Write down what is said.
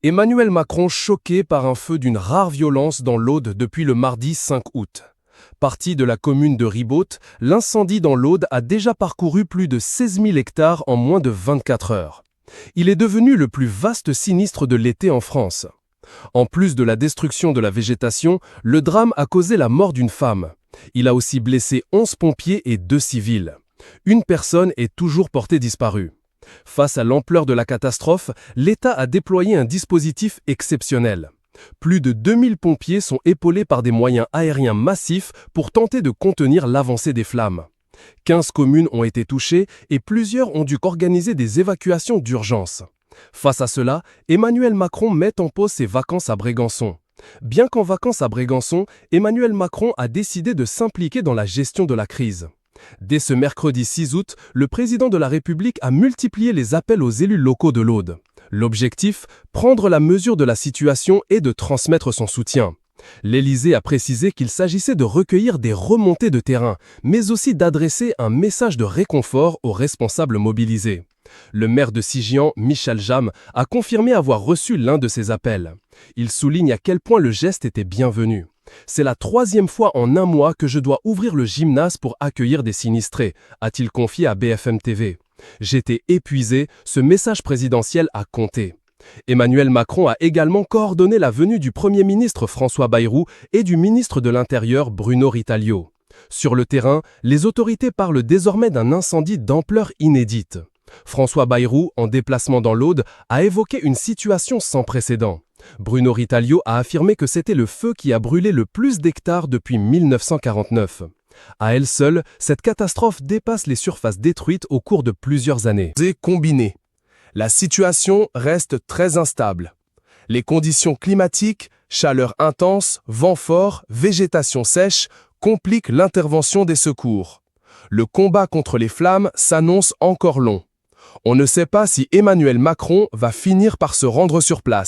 Emmanuel Macron choqué par un feu d'une rare violence dans l'Aude depuis le mardi 5 août. Parti de la commune de Ribaute, l'incendie dans l'Aude a déjà parcouru plus de 16 000 hectares en moins de 24 heures. Il est devenu le plus vaste sinistre de l'été en France. En plus de la destruction de la végétation, le drame a causé la mort d'une femme. Il a aussi blessé 11 pompiers et 2 civils. Une personne est toujours portée disparue. Face à l'ampleur de la catastrophe, l'État a déployé un dispositif exceptionnel. Plus de 2000 pompiers sont épaulés par des moyens aériens massifs pour tenter de contenir l'avancée des flammes. 15 communes ont été touchées et plusieurs ont dû organiser des évacuations d'urgence. Face à cela, Emmanuel Macron met en pause ses vacances à Brégançon. Bien qu'en vacances à Brégançon, Emmanuel Macron a décidé de s'impliquer dans la gestion de la crise. Dès ce mercredi 6 août, le président de la République a multiplié les appels aux élus locaux de l'Aude. L'objectif, prendre la mesure de la situation et de transmettre son soutien. L'Élysée a précisé qu'il s'agissait de recueillir des remontées de terrain, mais aussi d'adresser un message de réconfort aux responsables mobilisés. Le maire de Sigian, Michel Jam, a confirmé avoir reçu l'un de ces appels. Il souligne à quel point le geste était bienvenu. C'est la 3e fois en un mois que je dois ouvrir le gymnase pour accueillir des sinistrés, a-t-il confié à BFM TV. J'étais épuisé, ce message présidentiel a compté. Emmanuel Macron a également coordonné la venue du Premier ministre François Bayrou et du ministre de l'Intérieur Bruno Retailleau. Sur le terrain, les autorités parlent désormais d'un incendie d'ampleur inédite. François Bayrou, en déplacement dans l'Aude, a évoqué une situation sans précédent. Bruno Retailleau a affirmé que c'était le feu qui a brûlé le plus d'hectares depuis 1949. À elle seule, cette catastrophe dépasse les surfaces détruites au cours de plusieurs années. Combiné. La situation reste très instable. Les conditions climatiques, chaleur intense, vent fort, végétation sèche, compliquent l'intervention des secours. Le combat contre les flammes s'annonce encore long. On ne sait pas si Emmanuel Macron va finir par se rendre sur place.